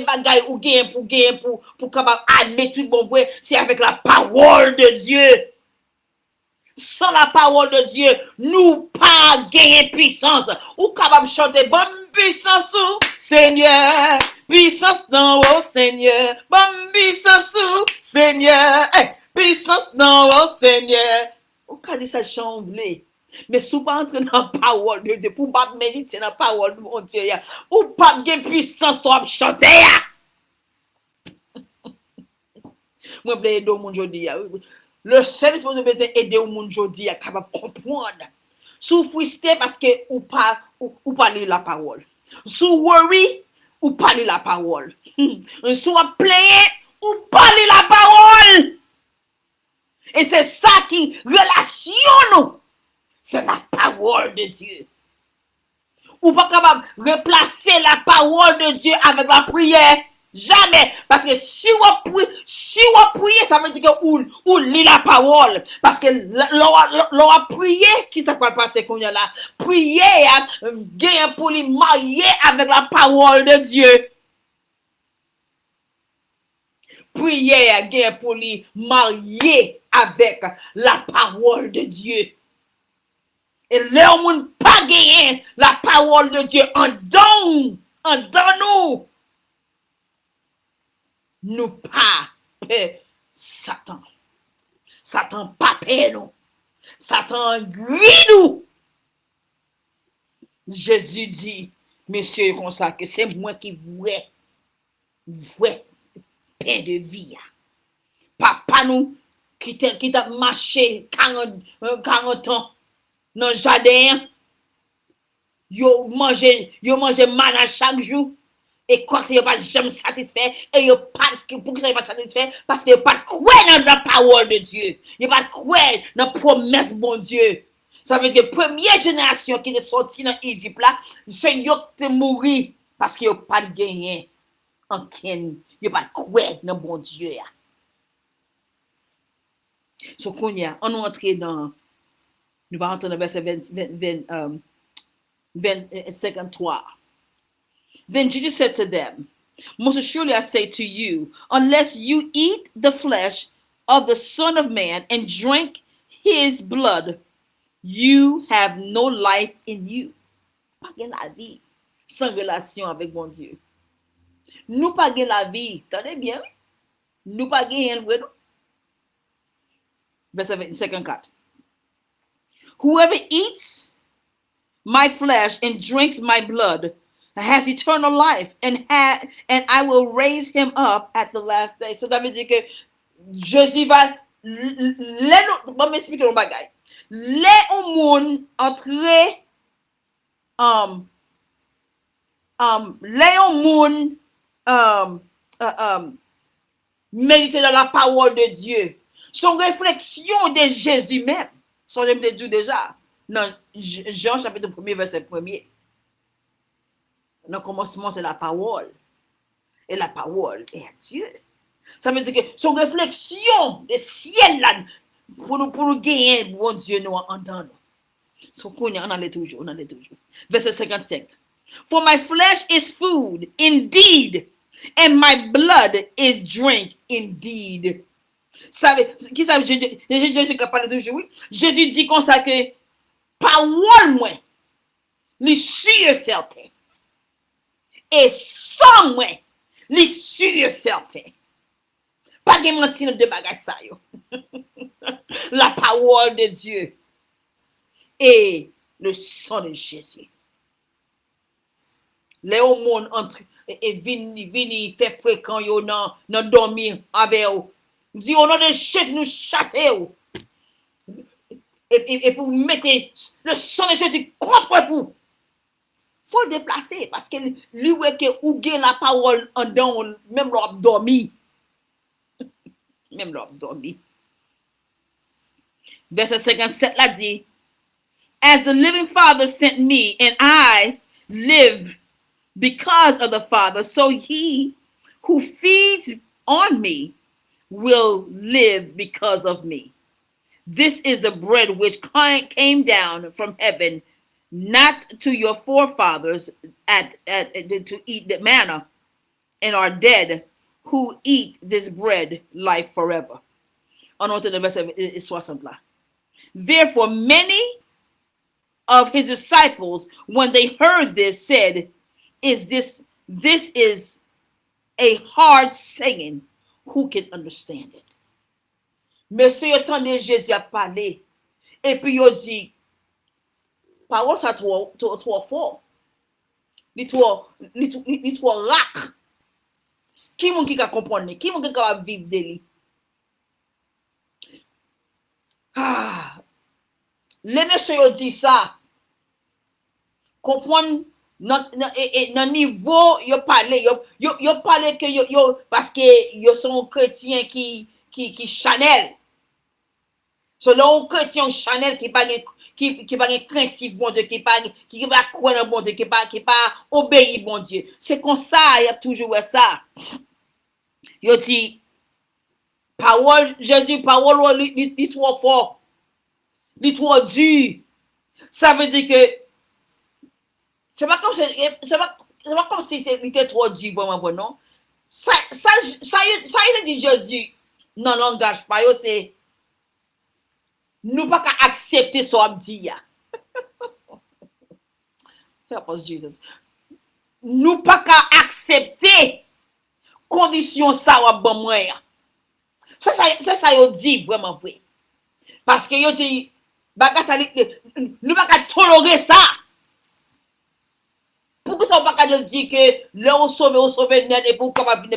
Speaker 1: bagaille ou gain pour capable admettre tout bon vrai, c'est avec la parole de Dieu. Sans la parole de Dieu, nous pas gagner puissance. Ou capable chanter bonne puissance, Seigneur. Puissance dans haut, Seigneur. Bonne puissance, Seigneur. Puissance dans haut, Seigneur. Ou quand dit ça chamblé. Mais souvent entrer dans la parole de Dieu, pour pas méditer dans la parole de mon Dieu, ou pas gagner puissance, pour chanter. Moi, je vais aider au monde aujourd'hui. Le seul chose que je aider au monde aujourd'hui à capable comprendre. Sous frustré parce que ou pas lire la parole. Sous worry ou pas lire la parole. Sous plaigner ou pas lire la parole. Et c'est ça qui relation nous. C'est la parole de Dieu. Ou pas capable remplacer la parole de Dieu avec la prière. Jamais. Parce que si on prie, ça veut dire que ou lit la parole. Parce que l'on a prié, qui ça peut passer qu'on y a là? Prier, gain pour les marier avec la parole de Dieu. Prier, gain pour les marier avec la parole de Dieu. Et leur monde pas gagner la parole de Dieu en don nous. Nous pas peur Satan. Satan pas peur nous. Satan grille nous. Jésus dit, monsieur, comme ça, que c'est moi qui vois pain de vie. Papa nous, qui t'a marché 40 ans dans le jardin. Yo mange mana chaque jour. Et quoi que vous pas jamais satisfait, et vous pas pour que vous pas satisfait, parce que vous pas croire dans la parole de Dieu. Vous pas croire dans la promesse bon Dieu. Ça veut dire que la première génération qui est sortie dans l'Égypte là, c'est eux qui mourir parce que vous pas gagné en ken. Vous pas croire dans bon Dieu. So qu'on y a, on entre dans, nous allons entrer dans verset 53. Then Jesus said to them, most assuredly I say to you, unless you eat the flesh of the Son of Man and drink his blood, you have no life in you. Pas la vie sans relation avec mon Dieu. Nous pas la vie, tenez bien, nous pas rien. Verset 54. Whoever eats my flesh and drinks my blood has eternal life, and I will raise him up at the last day. So that veut dire que Jésus va bon m'expliquer un bagay. Les au monde entrer les au monde méditer dans la parole de Dieu. Son réflexion de Jésus même. Son j'aime de Dieu déjà. Dans Jean chapitre 1 verset 1er. Dans le commencement, c'est la parole. Et la parole est Dieu. Ça veut dire que son réflexion de ciel là, pour nous gagner, bon Dieu, nous entendons. So, on en est toujours. Verset 55. For my flesh is food, indeed, and my blood is drink, indeed. Qui ça, Jésus parle toujours? Jésus dit comme ça que parole, moi, les sûr certain. Et sans moi, les sûr certain. Pas de mentir de bagages ça yo. La parole de Dieu et le sang de Jésus. Les hommes entre et vini fait fréquent yo nan dormir avec vous. Dit au nom de Jésus nous chasser ou. Et pour mettre le sang de Jésus contre vous. Faut le déplacer parce que lui que ou gain la parole en dedans même l'on dormi. Même l'on dormi. Verset 57 là dit, as the living Father sent me and I live because of the Father, so he who feeds on me will live because of me. This is the bread which came down from heaven, not to your forefathers to eat the manna and are dead, who eat this bread life forever. On entend le verset 60 là. Therefore, many of his disciples, when they heard this, said, this is a hard saying. Who can understand it? Monsieur, yo tande Jésus a parlé. Et puis yo dit, parole ça trop fort. Ni trop rac. Qui moun ki ka comprendre? Qui moun ki ka vivre de li? Ah. Les monsieur yo dit ça. Comprendre nan niveau yo parler yo parler que yo parce que yo sont chrétiens qui Chanel. Selon chrétien Chanel qui pas craintif bon Dieu qui pas croire bon Dieu qui pas obéir bon Dieu. C'est comme ça, il y a toujours ça. Yo dit parole Jésus parole li trop fort. Li trop dur. Ça veut dire que c'est pas comme si c'était trop dur vraiment non. Ça il dit Jésus non langage pas yo c'est nous pas qu'à accepter ça me dit ya. Help us Jesus. Nous pas qu'à accepter condition ça wa bon moi. Ça yo dit vraiment vrai. Parce que yo dit baga ça nous pas qu'à tolérer ça. Pourquoi ça pas qu'à juste dire que là on sauve net et pour capable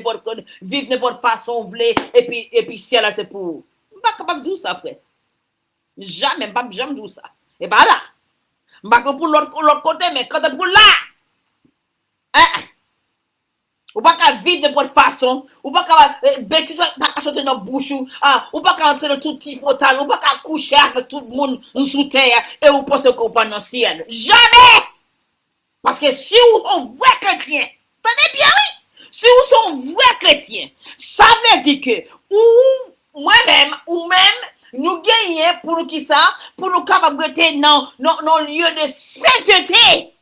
Speaker 1: vivre n'importe façon vle et puis ciel là c'est pour pas capable de dire ça frère. Jamais dire ça. Et bah là. Pas pour l'autre côté mais quand pour là. Ou pas qu'à vivre de bonne façon, ou pas qu'à bêtise pas sortir dans bouche ou pas qu'à entrer dans tout type portal, ou pas qu'à coucher avec tout le monde sous terre et ou penser qu'on pas dans le ciel. Jamais! Parce que si vous êtes un vrai chrétien, tenez bien oui, si vous êtes un vrai chrétien, ça veut dire que ou moi-même ou même nous gagnons pour nous qui ça, pour nous capables de dans lieu de sainteté.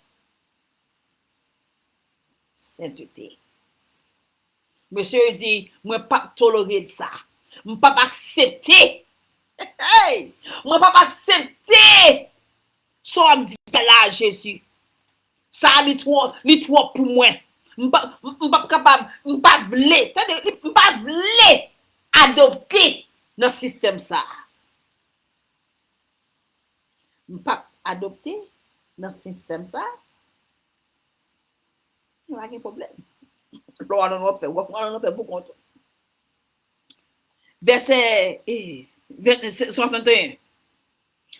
Speaker 1: Sainteté. Monsieur dit, moi pas tolérer ça. Moi pas accepter. Hey! Moi pas accepter. Ça me dit là Jésus. Ça li trop pour moi. M'pas capable, m'pas vle adopter dans système ça. M'pas adopter dans système ça. Il y a un problème. Verset 61.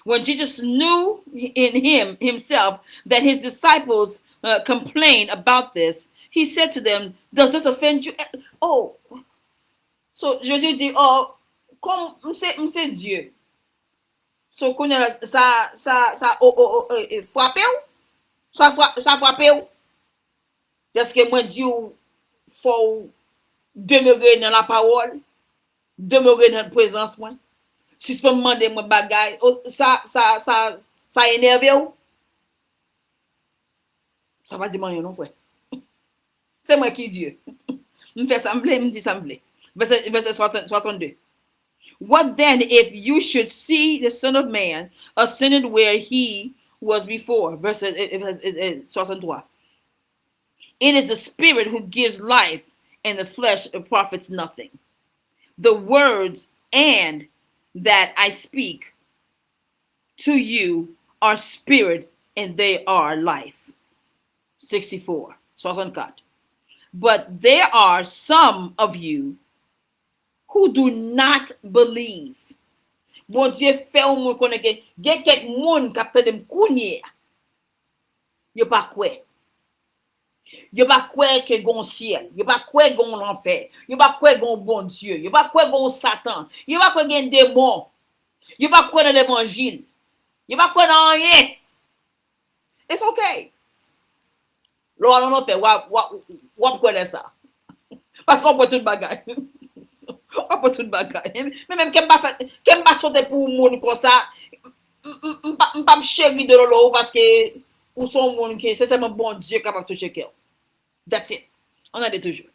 Speaker 1: When Jesus knew in himself that his disciples complained about this, he said to them, does this offend you? Oh, so Jésus dit, oh, comme c'est Dieu. So, ça frappe ou? Ça frappe ou? Parce que moi, Dieu, faut demeurer dans la parole, demeurer dans la présence, moi. Si je peux me demander mon bagage, ça énerve ou? Ça va dire moi non frère. C'est moi qui Dieu. Me fait sembler, me dit sembler. Verset 62. What then if you should see the Son of Man ascended where he was before? Verset 63. It is the Spirit who gives life, and the flesh profits nothing. The words and that I speak to you are spirit and they are life. 64. 64. But there are some of you who do not believe. Bon Dieu fait au monde connaît que gen quelques monde qui peut dem kounye. Yo pas quoi. Yo pas quoi que gon ciel, yo pas quoi gon l'enfer, yo pas quoi gon bon Dieu, yo pas quoi gon Satan, yo pas quoi gen démon. Yo pas quoi dans l'évangile. Yo pas quoi dans rien. It's okay. Lò non fait wap connaît ça. Parce qu'on peut tout bagay. On peut tout bagay. Mais même qu'elle pas sauter pour monde comme ça, m'pa chéri de l'eau parce que ou son monde qui c'est seulement bon Dieu capable de toucher cœur. That's it. On a dit toujours.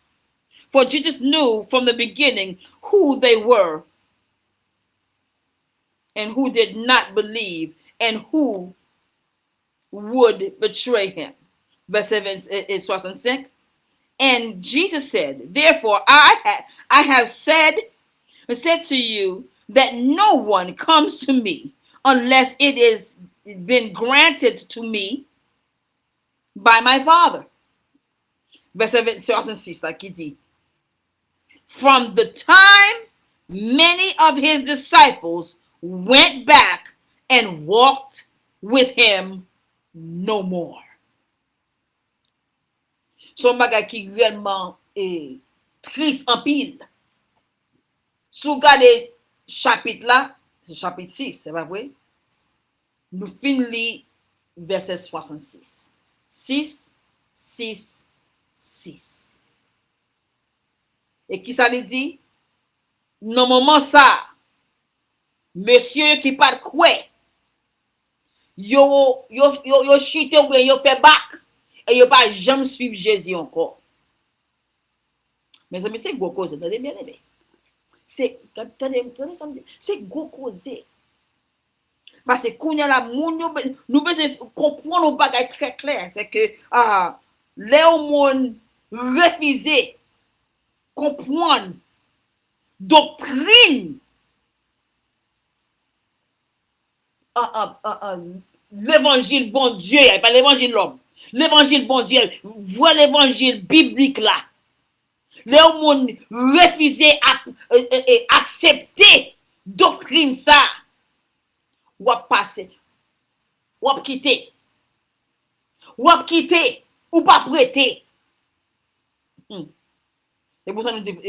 Speaker 1: For Jesus knew from the beginning who they were and who did not believe and who would betray him. Verse 65. And Jesus said, therefore I have said to you that no one comes to me unless it is been granted to me by my Father. Verse 66, like he did. From the time many of his disciples went back and walked with him no more. Son bagay qui réellement est triste en pile. Sous gade chapitre là, c'est chapitre 6, c'est pas vrai? Nous finissons verset 66. 6, 6, 6. Et qui ça lui dit? Non moment ça, monsieur qui pas de quoi, yo chite ou bien yo fait back. Et il pas jamais suivre Jésus encore. Mes amis, c'est gros cause, attendez bien aimé. C'est gros cause. Parce que quand nous devons comprendre nos bagages très clair, c'est que les hommes refusent comprendre doctrine l'évangile bon Dieu, il n'y a pas l'évangile l'homme. L'évangile bon Dieu, vois l'évangile biblique là. Les hommes refusent accepter doctrine ça. Ou passer, ou quitter, ou pas prêter. C'est pour ça que nous disons,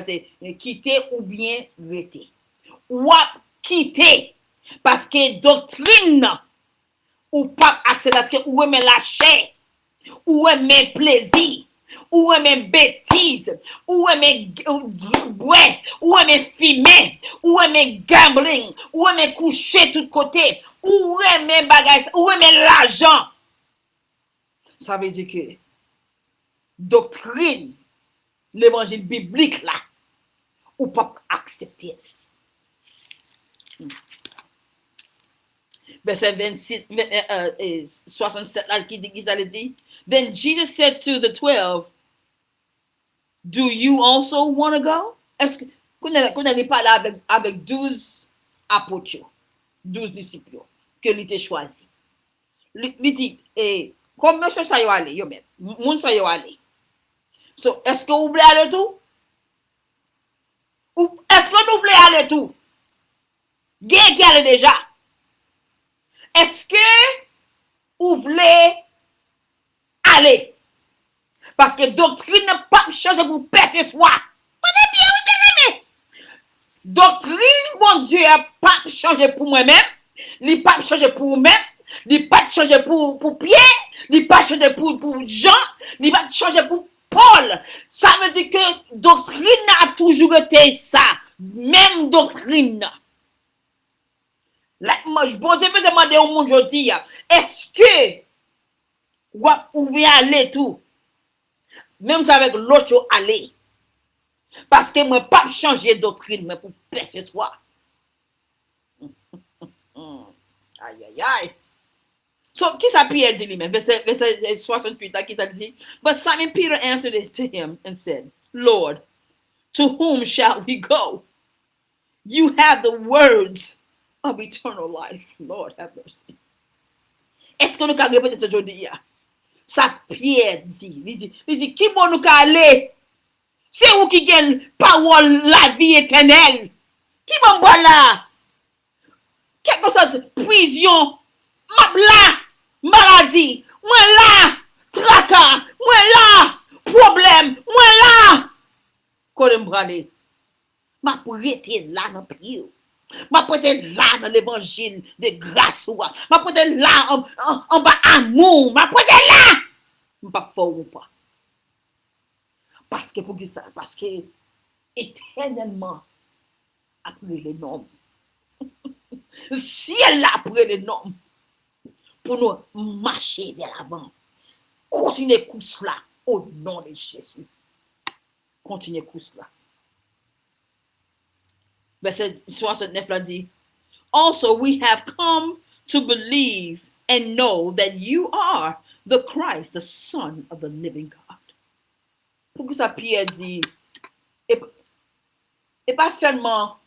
Speaker 1: c'est quitter ou bien prêter. Ou quitter, parce que doctrine, ou pas accéder à ce que ou aimer la chair, ou aimer plaisir, ou aimer bêtise, ou aimer boire, ou aimer fumer, ou aimer gambling, ou aimer coucher tout côté, ou aimer bagage, ou aimer l'argent. Ça veut dire que doctrine, l'évangile biblique là, ou pas accepter. Verset 26, 67, là, qui ça le dit? Then Jesus said to the 12, do you also want to go? Est-ce que, qu'on n'est pas là avec 12 apôtres, 12 disciples, que l'il choisi? Il dit, comme monsieur ça y aller, yo même, moun ça y aller. So, est-ce que vous voulez aller tout? Ou est-ce que nous voulons aller tout? Gen qui allait déjà? Est-ce que vous voulez aller? Parce que doctrine n'a pas changé pour percer soi. Doctrine, bon Dieu, n'a pas changé pour moi-même. Il n'a pas changé pour vous-même. Il n'a pas changé pour Pierre. Il n'a pas changé pour Jean. Il n'a pas changé pour Paul. Ça veut dire que doctrine a toujours été ça. Même doctrine. Moi, bon Dieu, je me demande au monde aujourd'hui, est-ce que vous pouvez aller tout? Même avec l'autre, aller. Parce que moi, pas changer de doctrine, mais pour percer soi. Aïe, aïe, aïe. So, qui ça Pierre dit lui-même? Verset 68, là, qui ça dit? But Simon Peter answered to him and said, Lord, to whom shall we go? You have the words of eternal life. Lord have mercy. Est-ce que nous pouvons répéter ce aujourd'hui? Ça Pierre dit, il dit, qui bon nous aller? C'est où qui gagne parole la vie éternelle? Qui bon là? Quelque chose de prison, maladie, moi là, tracas, moi là, problème, moi là. Qu'on me aller. Ma prêté là dans le pied. Ma prêté là dans l'évangile de grâce. Ma prêté là en bas amour. Ma prêté là. Je ne pas fort ou pas. Parce que pour ça, parce que éternellement, après les normes, ciel après les normes, pour nous marcher vers l'avant, continuer course là, au nom de Jésus. Continuer course là. Verset 69 là dit, also we have come to believe and know that you are the Christ, the Son of the living God. Pour ça Pierre dit, et pas seulement,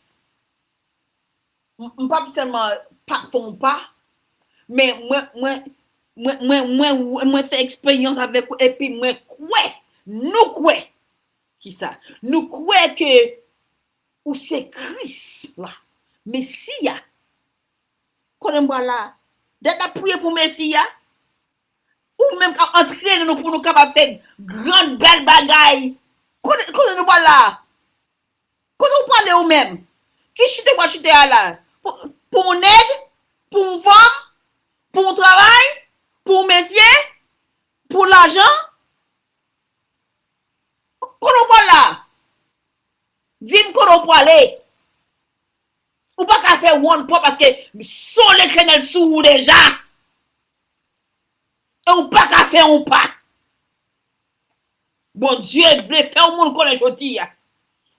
Speaker 1: pas seulement pas font pas, mais moi fait expérience avec et puis moi nous quoi qui ça, nous quoi que ou c'est Christ là, Messia. Qu'on moi là, d'être prier pour Messia, ou même entraîner nous pour nous capable faire grande belle bagaille. Qu'on nous pas là. Qu'on nous parle ou même. Qui chute quoi chute là? Pour mon aide, pour une femme, pour un travail, pour un métier, pour l'argent. Qu'on nous parle là. Dis-moi qu'on nous parle. Ou pas qu'à faire one point parce que son l'éternel sous vous déjà. Et ou pas qu'à faire un pas. Bon Dieu veut faire un monde connaître aujourd'hui.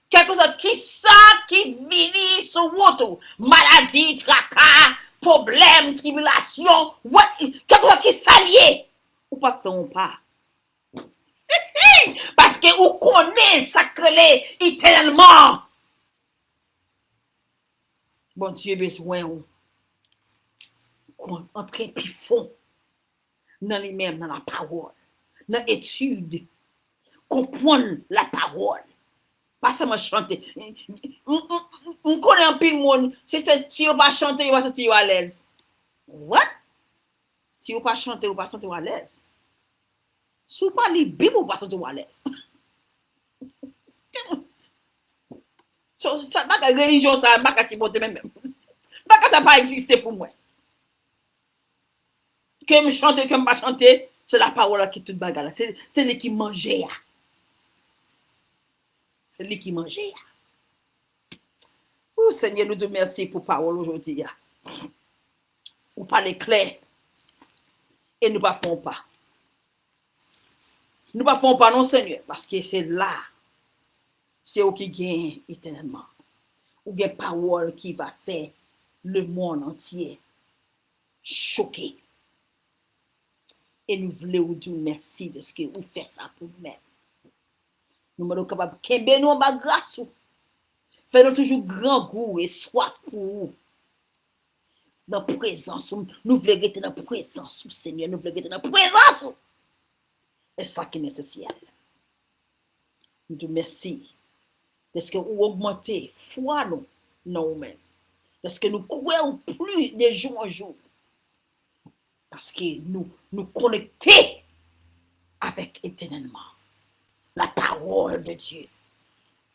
Speaker 1: Quelque chose qui ça qui vit sur votre maladie, tracas, problème, tribulation, quelque chose qui s'allie. Ou pas faire un pas. Parce que vous connaissez sacré éternellement. Bon Dieu besoin qu'on entre plus fond dans les mêmes, dans la parole, dans l'étude, comprendre la parole. Pas seulement chanter. On connaît un peu le monde. Si tu ne pas chanter, tu vas se sentir à l'aise. What? Si vous ne pas chanter, vous ne pas sentir à l'aise. Si vous ne pas lire Bible, vous ne pas sentir à l'aise. Ça n'a pas de religion, ça n'a pas de supporter même. Ça n'a pas existé pour moi. Que je chante, que je ne pas chanter, c'est la parole qui est toute bagarre. C'est lui qui mangeait. C'est lui qui mangeait. Oh Seigneur, nous te remercions pour la parole aujourd'hui. Vous parlez clair. Et nous ne faisons pas. Nous ne faisons pas, non Seigneur, parce que c'est là. C'est eux qui gagnent éternellement. Ou bien parole qui va faire le monde entier choqué. Et nous voulons vous dire merci de ce que vous faites ça pour nous-mêmes. Nous sommes capables de nous en grâce. Fais-nous toujours grand goût et soif pour vous. Dans la présence, nous voulons être dans la présence, Seigneur. Nous voulons être dans la présence. Et ça qui est nécessaire. Nous te remercions. Est-ce que vous augmentez foi nous, nous-mêmes? Est-ce que nous croyons plus de jour en jour? Parce que nous connectons avec éternellement la parole de Dieu.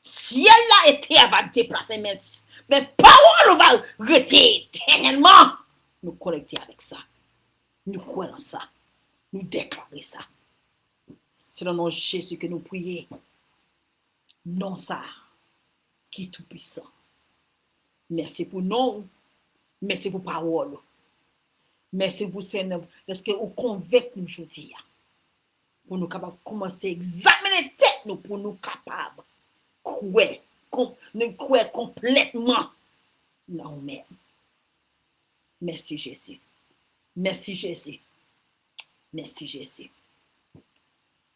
Speaker 1: Si elle a été, elle va déplacer, mais parole va rester éternellement. Nous connecter avec ça. Nous croyons ça. Nous déclarer ça. C'est dans le nom de Jésus que nous prions. Non ça, qui est tout puissant. Merci pour nous. Merci pour parole. Merci pour Seigneur. Est-ce que vous convaincez nous aujourd'hui? Pour nous capables de commencer à examiner tête nous pour nous capables nous croire complètement non même. Merci Jésus. Merci Jésus. Merci Jésus.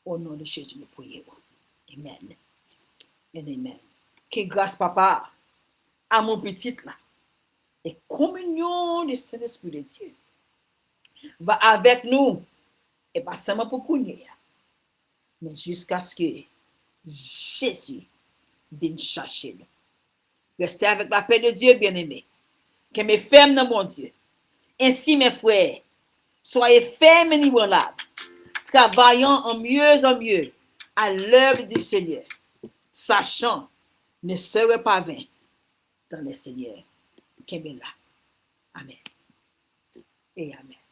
Speaker 1: Au nom de Jésus, nous prions. Amen. Et amen. Que grâce, papa, à mon petit là. Et communion du Saint-Esprit de Dieu va avec nous, et pas seulement pour courir, mais jusqu'à ce que Jésus vienne chercher nous. Restez avec la paix de Dieu, bien-aimés. Que mes fermes dans mon Dieu. Ainsi, mes frères, soyez fermes et inébranlables, travaillant en mieux à l'œuvre du Seigneur, sachant ne serait pas vain dans le Seigneur. Amen et amen.